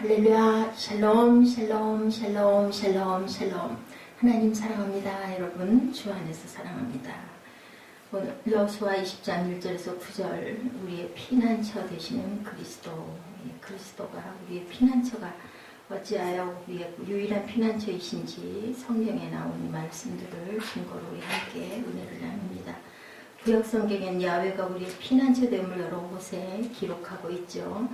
할렐루야, 샬롬, 샬롬, 샬롬, 샬롬, 샬롬. 하나님 사랑합니다. 여러분, 주 안에서 사랑합니다. 오늘 여호수아 20장 1절에서 9절, 우리의 피난처 되시는 그리스도가 우리의 피난처가 어찌하여 우리의 유일한 피난처이신지 성경에 나온 말씀들을 증거로 우리 함께 은혜를 나눕니다. 구약성경엔 야훼가 우리의 피난처됨을 여러 곳에 기록하고 있죠.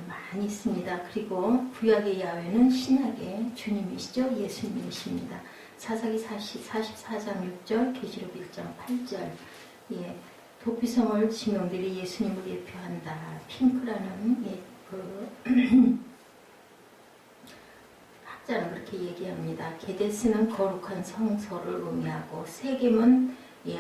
많이 있습니다. 그리고 구약의 야훼는 신약의 주님이시죠. 예수님이십니다. 사사기 44장 6절, 계시록 1장 8절. 도피성을 지명들이 예수님을 예표한다. 핑크라는 학자는 그렇게 얘기합니다. 게데스는 거룩한 성소를 의미하고, 세겜은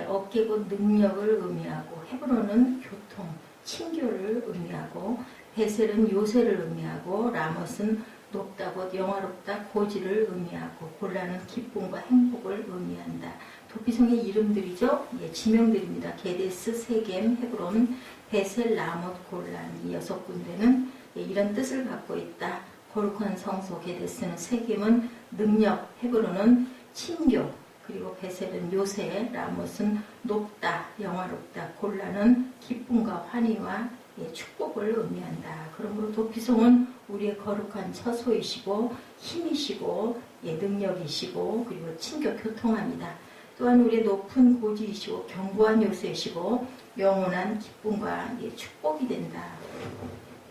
업계고 능력을 의미하고, 헤브론은 교통, 친교를 의미하고, 베셀은 요새를 의미하고, 라못은 높다 곧 영화롭다 고지를 의미하고, 골라는 기쁨과 행복을 의미한다. 도피성의 이름들이죠. 지명들입니다. 게데스, 세겜, 헤브론, 베셀, 라못, 골란, 이 6군데는 이런 뜻을 갖고 있다. 거룩한 성소, 게데스는 세겜은 능력, 헤브론은 친교, 그리고 베셀은 요새, 라못은 높다, 영화롭다, 골라는 기쁨과 환희와 축복을 의미한다. 그러므로 도피성은 우리의 거룩한 처소이시고 힘이시고 능력이시고 그리고 친교 교통합니다. 또한 우리의 높은 고지이시고 견고한 요새이시고 영원한 기쁨과 축복이 된다.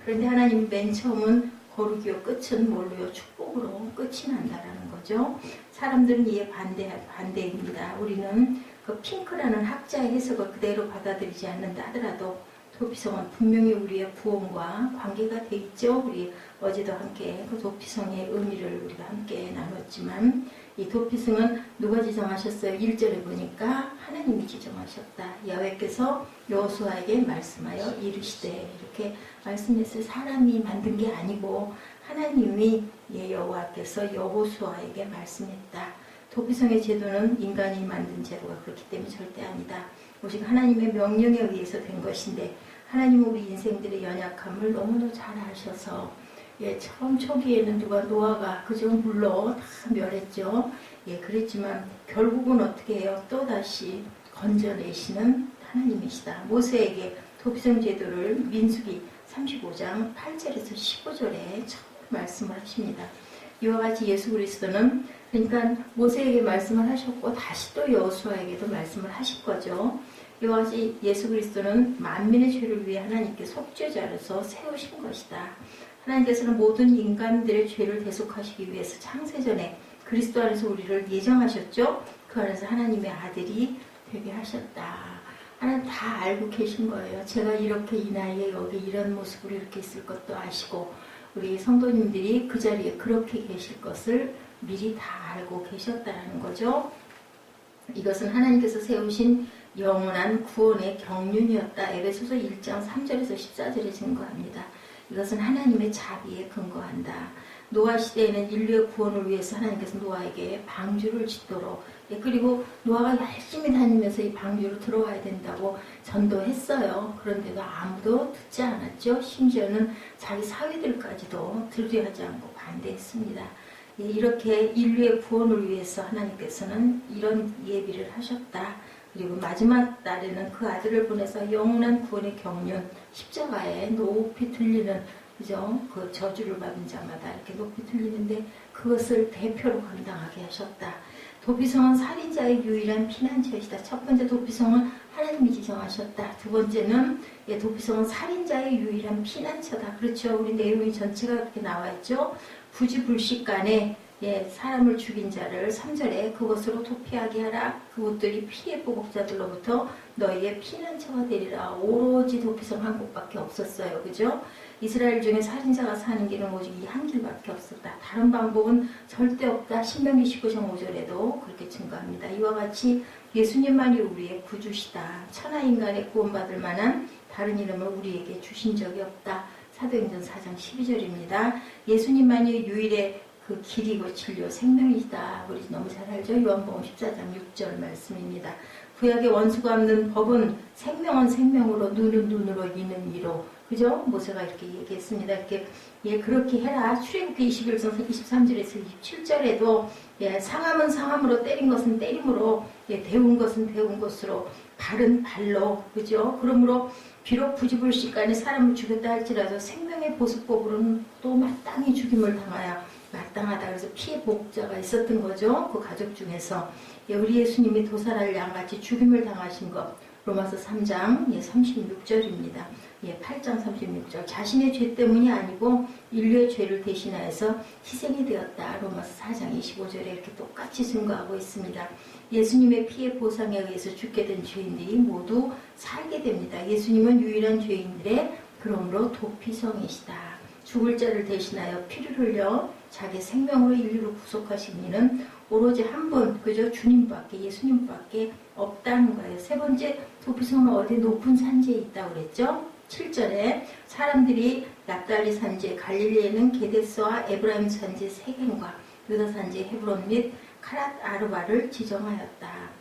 그런데 하나님 맨 처음은 거룩이요 끝은 뭘로요? 축복으로 끝이 난다라는 거죠. 사람들은 이에 반대입니다. 우리는 그 핑크라는 학자의 해석을 그대로 받아들이지 않는다 하더라도 도피성은 분명히 우리의 구원과 관계가 돼 있죠. 우리 어제도 함께 그 도피성의 의미를 우리가 함께 나눴지만, 이 도피성은 누가 지정하셨어요? 1절에 보니까 하나님이 지정하셨다. 야훼께서 여호수아에게 말씀하여 이르시되, 이렇게 말씀했어요. 사람이 만든 게 아니고 하나님이 여호와께서 여호수아에게 말씀했다. 도피성의 제도는 인간이 만든 제도가 그렇기 때문에 절대 아니다. 오직 하나님의 명령에 의해서 된 것인데, 하나님은 우리 인생들의 연약함을 너무나 잘 아셔서 처음 초기에는 노아가 그저 물로 다 멸했죠. 그랬지만 결국은 어떻게 해요? 또다시 건져내시는 하나님이시다. 모세에게 도피성 제도를 민수기 35장 8절에서 15절에 처음 말씀을 하십니다. 이와 같이 예수 그리스도는, 그러니까 모세에게 말씀을 하셨고 다시 또 여호수아에게도 말씀을 하실 거죠. 이와 같이 예수 그리스도는 만민의 죄를 위해 하나님께 속죄자로서 세우신 것이다. 하나님께서는 모든 인간들의 죄를 대속하시기 위해서 창세전에 그리스도 안에서 우리를 예정하셨죠. 그 안에서 하나님의 아들이 되게 하셨다. 하나님 다 알고 계신 거예요. 제가 이렇게 이 나이에 여기 이런 모습으로 이렇게 있을 것도 아시고, 우리 성도님들이 그 자리에 그렇게 계실 것을 미리 다 알고 계셨다는 거죠. 이것은 하나님께서 세우신 영원한 구원의 경륜이었다. 에베소서 1장 3절에서 14절에 증거합니다. 이것은 하나님의 자비에 근거한다. 노아 시대에는 인류의 구원을 위해서 하나님께서 노아에게 방주를 짓도록, 그리고 노아가 열심히 다니면서 이 방주로 들어와야 된다고 전도했어요. 그런데도 아무도 듣지 않았죠. 심지어는 자기 사위들까지도 들으려하지 않고 반대했습니다. 이렇게 인류의 구원을 위해서 하나님께서는 이런 예비를 하셨다. 그리고 마지막 날에는 그 아들을 보내서 영원한 구원의 경륜, 십자가에 높이 들리는, 그죠? 그 저주를 받은 자마다 이렇게 높이 들리는데 그것을 대표로 감당하게 하셨다. 도피성은 살인자의 유일한 피난처이시다. 첫 번째, 도피성은 하나님이 지정하셨다. 두 번째는 도피성은 살인자의 유일한 피난처다. 그렇죠? 우리 내용이 전체가 그렇게 나와 있죠. 부지불식간에 사람을 죽인 자를 3절에 그것으로 도피하게 하라. 그것들이 피해 보복자들로부터 너희의 피난처가 되리라. 오로지 도피성 한 곳밖에 없었어요. 그죠? 이스라엘 중에 살인자가 사는 길은 오직 이 한 길밖에 없었다. 다른 방법은 절대 없다. 신명기 19장 5절에도 그렇게 증거합니다. 이와 같이 예수님만이 우리의 구주시다. 천하 인간의 구원받을 만한 다른 이름을 우리에게 주신 적이 없다. 사도행전 4장 12절입니다. 예수님만이 유일의 그 길이고 진료 생명이다. 우리 너무 잘 알죠? 요한복음 14장 6절 말씀입니다. 구약의 원수가 없는 법은 생명은 생명으로, 눈은 눈으로, 이는 이로, 그죠? 모세가 이렇게 얘기했습니다. 이렇게 예 그렇게 해라. 출애굽기 21장 23절에서 27절에도 예 상함은 상함으로 때린 것은 때림으로 예 데운 것은 데운 것으로 발은 발로 그죠? 그러므로 비록 부지불식간에 사람을 죽였다 할지라도 생명의 보수법으로는 또 마땅히 죽임을 당하여 마땅하다. 그래서 피해 보복자가 있었던 거죠. 그 가족 중에서 예, 우리 예수님이 도살할 양같이 죽임을 당하신 것 로마서 3장 예, 36절입니다. 예, 8장 36절 자신의 죄 때문이 아니고 인류의 죄를 대신하여서 희생이 되었다. 로마서 4장 25절에 이렇게 똑같이 증거하고 있습니다. 예수님의 피해 보상에 의해서 죽게 된 죄인들이 모두 살게 됩니다. 예수님은 유일한 죄인들의 그러므로 도피성이시다. 죽을 자를 대신하여 피를 흘려 자기 생명으로 인류를 구속하신 이는 오로지 한 분, 그저 주님밖에, 예수님밖에 없다는 거예요. 세 번째, 도피성은 어디 높은 산지에 있다고 그랬죠? 7절에 사람들이 납달리 산지, 갈릴리에는 게데스와 에브라임 산지 세겜과 유다 산지 헤브론 및 카랏 아르바를 지정하였다.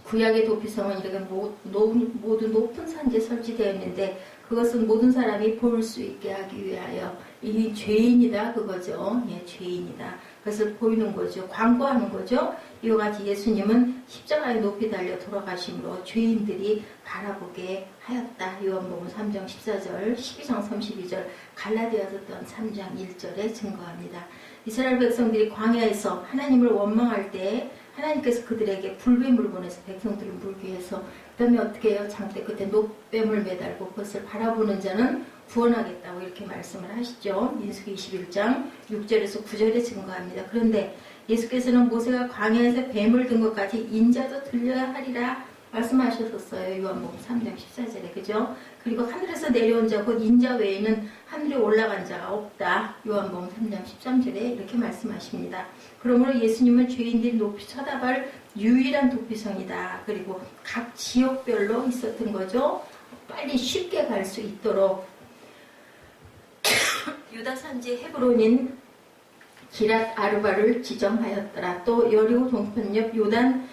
구약의 도피성은 이렇게 모두 높은 산지에 설치되어 있는데 그것은 모든 사람이 볼 수 있게 하기 위하여 이 죄인이다 그거죠. 예, 죄인이다. 그것을 보이는 거죠. 광고하는 거죠. 이와 같이 예수님은 십자가에 높이 달려 돌아가심으로 죄인들이 바라보게 하였다. 요한복음 3장 14절, 12장 32절, 갈라디아서 또한 3장 1절에 증거합니다. 이스라엘 백성들이 광야에서 하나님을 원망할 때 하나님께서 그들에게 불뱀을 보내서 백성들을 물기 위해서 그 다음에 어떻게 해요? 장대 끝에 노뱀을 매달고 그것을 바라보는 자는 구원하겠다고 이렇게 말씀을 하시죠. 민수기 21장 6절에서 9절에 증거합니다. 그런데 예수께서는 모세가 광야에서 뱀을 든 것까지 인자도 들려야 하리라 말씀하셨었어요. 요한복음 3장 14절에 그죠? 그리고 하늘에서 내려온 자 곧 인자 외에는 하늘에 올라간 자가 없다. 요한복음 3장 13절에 이렇게 말씀하십니다. 그러므로 예수님은 죄인들이 높이 쳐다볼 유일한 도피성이다. 그리고 각 지역별로 있었던 거죠. 빨리 쉽게 갈 수 있도록 유다 산지 헤브론인 기랏 아르바를 지정하였더라. 또 여리고 동편 옆 요단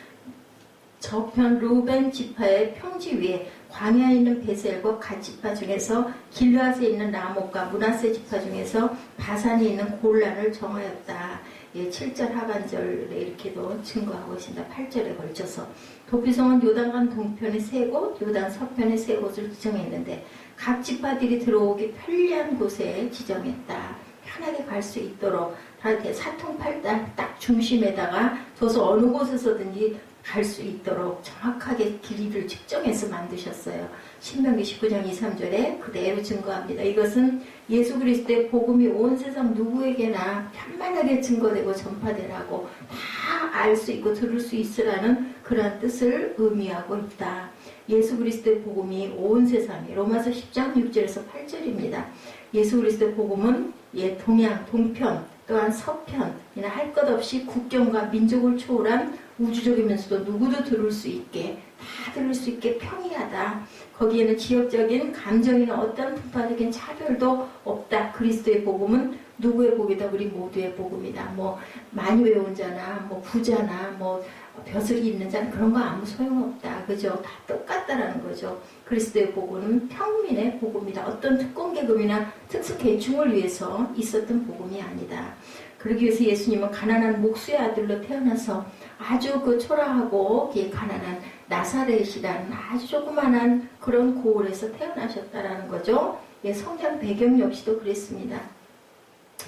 저편 루벤 지파의 평지 위에 광야에 있는 베셀과 갓 지파 중에서 길르앗에 있는 라못과 므낫세 지파 중에서 바산에 있는 골란을 정하였다. 예, 7절 하반절에 이렇게도 증거하고 있습니다. 8절에 걸쳐서 도피성은 요단강 동편의 세 곳, 요단 서편의 세 곳을 지정했는데 각 지파들이 들어오기 편리한 곳에 지정했다. 편하게 갈 수 있도록 이렇게 사통팔달 딱 중심에다가 둬서 어느 곳에서든지 갈 수 있도록 정확하게 길이를 측정해서 만드셨어요. 신명기 19장 2, 3절에 그대로 증거합니다. 이것은 예수 그리스도의 복음이 온 세상 누구에게나 편만하게 증거되고 전파되라고 다 알 수 있고 들을 수 있으라는 그러한 뜻을 의미하고 있다. 예수 그리스도의 복음이 온 세상에 로마서 10장 6절에서 8절입니다. 예수 그리스도의 복음은 동양, 동편, 또한 서편이나 할 것 없이 국경과 민족을 초월한 우주적이면서도 누구도 들을 수 있게 다 들을 수 있게 평이하다. 거기에는 지역적인 감정이나 어떤 분파적인 차별도 없다. 그리스도의 복음은 누구의 복이다? 우리 모두의 복음이다. 뭐 많이 외운 자나 뭐 부자나 뭐 벼슬이 있는 자는 그런 거 아무 소용없다. 그죠? 다 똑같다라는 거죠. 그리스도의 복음은 평민의 복음이다. 어떤 특권계급이나 특수계층을 위해서 있었던 복음이 아니다. 그러기 위해서 예수님은 가난한 목수의 아들로 태어나서 아주 그 초라하고 가난한 나사렛이라는 아주 조그만한 그런 고을에서 태어나셨다라는 거죠. 성장 배경 역시도 그랬습니다.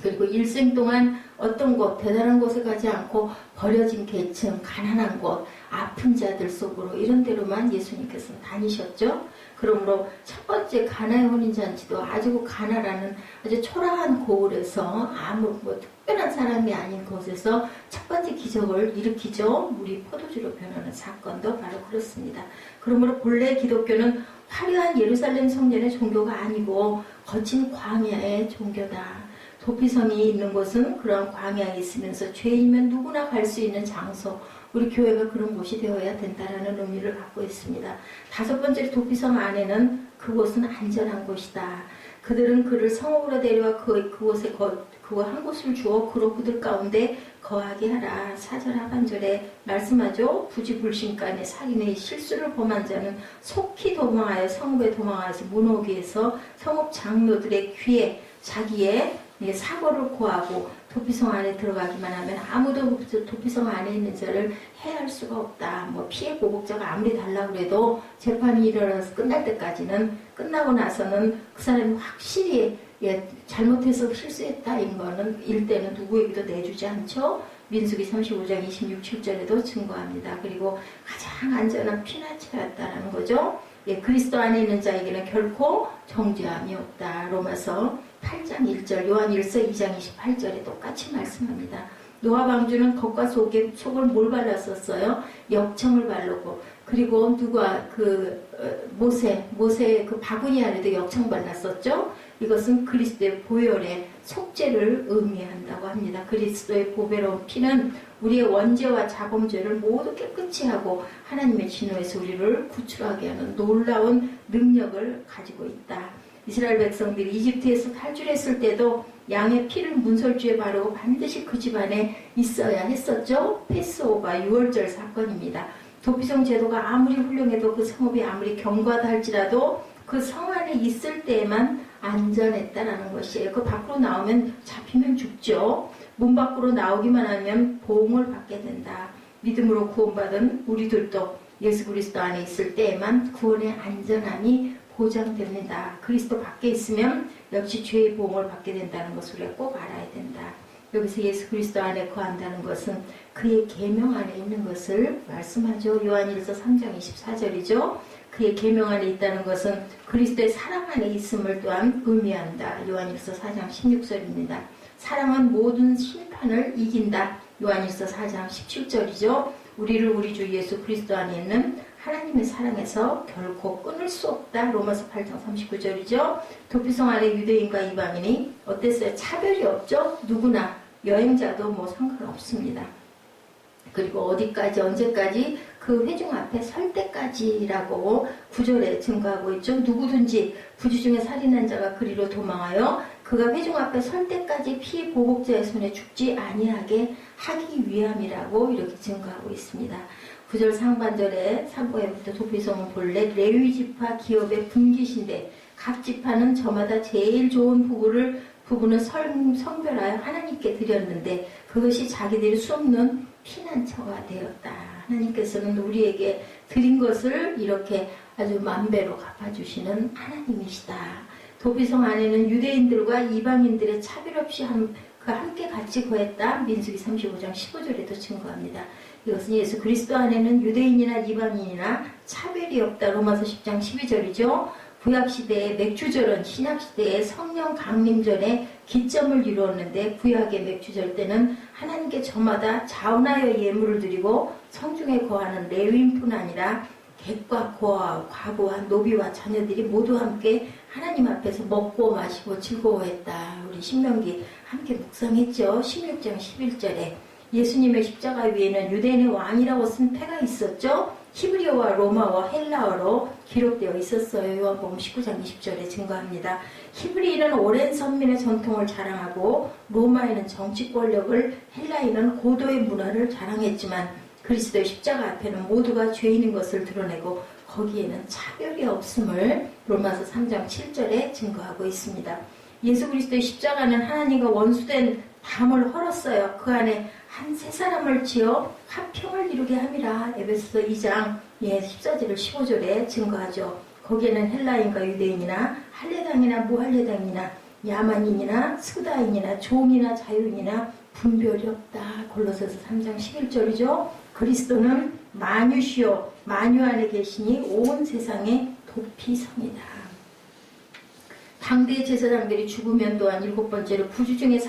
그리고 일생 동안 어떤 곳, 대단한 곳에 가지 않고 버려진 계층, 가난한 곳, 아픈 자들 속으로 이런 데로만 예수님께서는 다니셨죠. 그러므로 첫 번째 가나의 혼인잔치도 아주 가나라는 아주 초라한 고을에서 아무 특별한 사람이 아닌 곳에서 첫 번째 기적을 일으키죠. 물이 포도주로 변하는 사건도 바로 그렇습니다. 그러므로 본래 기독교는 화려한 예루살렘 성전의 종교가 아니고 거친 광야의 종교다. 도피성이 있는 곳은 그런 광야에 있으면서 죄인이면 누구나 갈 수 있는 장소, 우리 교회가 그런 곳이 되어야 된다라는 의미를 갖고 있습니다. 다섯 번째로 도피성 안에는 그곳은 안전한 곳이다. 그들은 그를 성읍으로 데려와 그곳에 그 한 곳을 주어 그로 그들 가운데 거하게 하라. 4절 하반절에 말씀하죠. 부지불신간에 살인의 실수를 범한 자는 속히 도망하여 성읍에 도망하여서 문호기 위해서 성읍 장로들의 귀에 자기의 사고를 고하고 도피성 안에 들어가기만 하면 아무도 도피성 안에 있는 자를 해할 수가 없다. 뭐 피해 보복자가 아무리 달라고 해도 재판이 일어나서 끝날 때까지는, 끝나고 나서는 그 사람이 확실히 잘못해서 실수했다 이거는 일대는 누구에게도 내주지 않죠. 민수기 35장 26, 7절에도 증거합니다. 그리고 가장 안전한 피난처였다라는 거죠. 그리스도 안에 있는 자에게는 결코 정죄함이 없다. 로마서 8장 1절, 요한일서 2장 28절에 똑같이 말씀합니다. 노아 방주는 겉과 속을 뭘 발랐었어요? 역청을 바르고, 그리고 누가 모세 그 바구니 안에도 역청 발랐었죠. 이것은 그리스도의 보혈의 속죄를 의미한다고 합니다. 그리스도의 보배로운 피는 우리의 원죄와 자범죄를 모두 깨끗이 하고 하나님의 진노에서 우리를 구출하게 하는 놀라운 능력을 가지고 있다. 이스라엘 백성들이 이집트에서 탈출했을 때도 양의 피를 문설주에 바르고 반드시 그 집안에 있어야 했었죠. 패스오버 6월절 사건입니다. 도피성 제도가 아무리 훌륭해도 그 성읍이 아무리 견고하다 할지라도 그 성 안에 있을 때에만 안전했다라는 것이에요. 그 밖으로 나오면 잡히면 죽죠. 문 밖으로 나오기만 하면 보응을 받게 된다. 믿음으로 구원받은 우리들도 예수 그리스도 안에 있을 때에만 구원의 안전함이 보장됩니다. 그리스도 밖에 있으면 역시 죄의 보응을 받게 된다는 것을 우리가 꼭 알아야 된다. 여기서 예수 그리스도 안에 거한다는 것은 그의 계명 안에 있는 것을 말씀하죠. 요한일서 3장 24절이죠. 그의 계명 안에 있다는 것은 그리스도의 사랑 안에 있음을 또한 의미한다. 요한일서 4장 16절입니다. 사랑은 모든 심판을 이긴다. 요한일서 4장 17절이죠. 우리를 우리 주 예수 그리스도 안에 있는 하나님의 사랑에서 결코 끊을 수 없다. 로마서 8장 39절이죠. 도피성 안에 유대인과 이방인이 어땠어요? 차별이 없죠. 누구나 여행자도 뭐 상관없습니다. 그리고 어디까지 언제까지 그 회중 앞에 설 때까지라고 9절에 증거하고 있죠. 누구든지 부지 중에 살인한 자가 그리로 도망하여 그가 회중 앞에 설 때까지 피해 보복자의 손에 죽지 아니하게 하기 위함이라고 이렇게 증거하고 있습니다. 9절 상반절에 3부에부터 도피성은 본래 레위 지파 기업의 분기신데 각 지파는 저마다 제일 좋은 부분을 성별하여 하나님께 드렸는데 그것이 자기들이 수없는 피난처가 되었다. 하나님께서는 우리에게 드린 것을 이렇게 아주 만배로 갚아주시는 하나님이시다. 도피성 안에는 유대인들과 이방인들의 차별 없이 함께 같이 거했다. 민수기 35장 15절에도 증거합니다. 이것은 예수 그리스도 안에는 유대인이나 이방인이나 차별이 없다. 로마서 10장 12절이죠. 구약시대의 맥주절은 신약시대의 성령 강림전에 기점을 이루었는데 구약의 맥주절 때는 하나님께 저마다 자원하여 예물을 드리고 성중에 거하는 레위인뿐 아니라 객과 과부와 노비와 자녀들이 모두 함께 하나님 앞에서 먹고 마시고 즐거워했다. 우리 신명기 함께 묵상했죠. 16장 11절에 예수님의 십자가 위에는 유대인의 왕이라고 쓴 패가 있었죠. 히브리어와 로마와 헬라어로 기록되어 있었어요. 요한복음 19장 20절에 증거합니다. 히브리인은 오랜 선민의 전통을 자랑하고 로마인은 정치 권력을, 헬라인은 고도의 문화를 자랑했지만 그리스도의 십자가 앞에는 모두가 죄인인 것을 드러내고 거기에는 차별이 없음을 로마서 3장 7절에 증거하고 있습니다. 예수 그리스도의 십자가는 하나님과 원수된 담을 헐었어요. 그 안에 한 세 사람을 지어 화평을 이루게 함이라. 에베소서 2장 14절 15절에 증거하죠. 거기에는 헬라인과 유대인이나 할례당이나 무할례당이나 야만인이나 스다인이나 종이나 자유인이나 분별이 없다. 골로새서 3장 11절이죠. 그리스도는 만유시요 만유 안에 계시니 온 세상의 도피성이다. 당대의 제사장들이 죽으면 또한 7번째로 부주 중에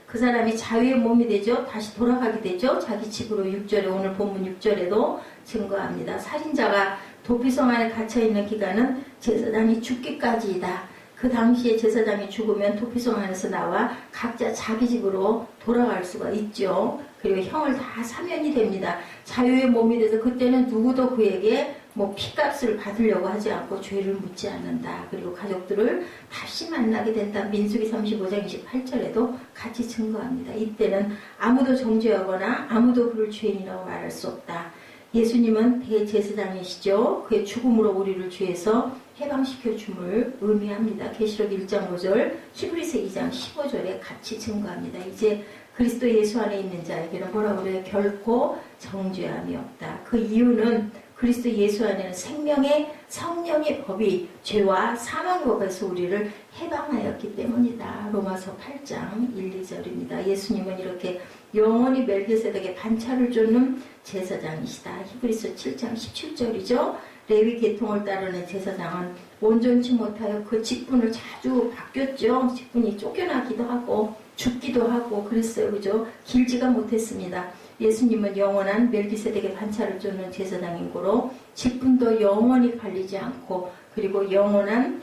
그 사람이 자유의 몸이 되죠. 다시 돌아가게 되죠. 자기 집으로 6절에 오늘 본문 6절에도 증거합니다. 살인자가 도피성 안에 갇혀있는 기간은 제사장이 죽기까지이다. 그 당시에 제사장이 죽으면 도피성 안에서 나와 각자 자기 집으로 돌아갈 수가 있죠. 그리고 형을 다 사면이 됩니다. 자유의 몸이 돼서 그때는 누구도 그에게 뭐 피값을 받으려고 하지 않고 죄를 묻지 않는다. 그리고 가족들을 다시 만나게 된다. 민수기 35장 28절에도 같이 증거합니다. 이때는 아무도 정죄하거나 아무도 그를 죄인이라고 말할 수 없다. 예수님은 대제사장이시죠. 그의 죽음으로 우리를 죄에서 해방시켜 줌을 의미합니다. 계시록 1장 5절, 히브리서 2장 15절에 같이 증거합니다. 이제 그리스도 예수 안에 있는 자에게는 뭐라고 그래요? 결코 정죄함이 없다. 그 이유는 그리스도 예수 안에는 생명의 성령의 법이 죄와 사망의 법에서 우리를 해방하였기 때문이다. 로마서 8장 1, 2절입니다. 예수님은 이렇게 영원히 멜기세덱의 반차를 쫓는 제사장이시다. 히브리서 7장 17절이죠. 레위 계통을 따르는 제사장은 온전치 못하여 그 직분을 자주 바뀌었죠. 직분이 쫓겨나기도 하고 죽기도 하고 그랬어요. 그죠? 길지가 못했습니다. 예수님은 영원한 멜기세덱의 반차를 쫓는 제사장인 고로 직분도 영원히 팔리지 않고 그리고 영원한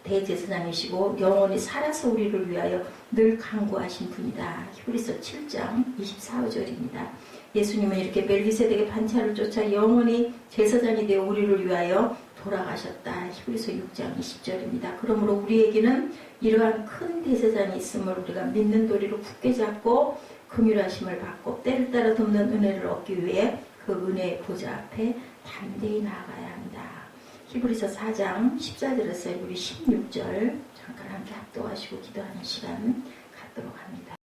대제사장이시고 영원히 살아서 우리를 위하여 늘 간구하신 분이다. 히브리서 7장 24절입니다. 예수님은 이렇게 멜기세덱의 반차를 쫓아 영원히 제사장이 되어 우리를 위하여 돌아가셨다. 히브리서 6장 20절입니다. 그러므로 우리에게는 이러한 큰 대제사장이 있음을 우리가 믿는 도리로 굳게 잡고 긍휼하심을 받고 때를 따라 돕는 은혜를 얻기 위해 그 은혜의 보좌 앞에 담대히 나아가야 합니다. 히브리서 4장 14절에서 우리 16절 잠깐 함께 합독하시고 기도하는 시간 갖도록 합니다.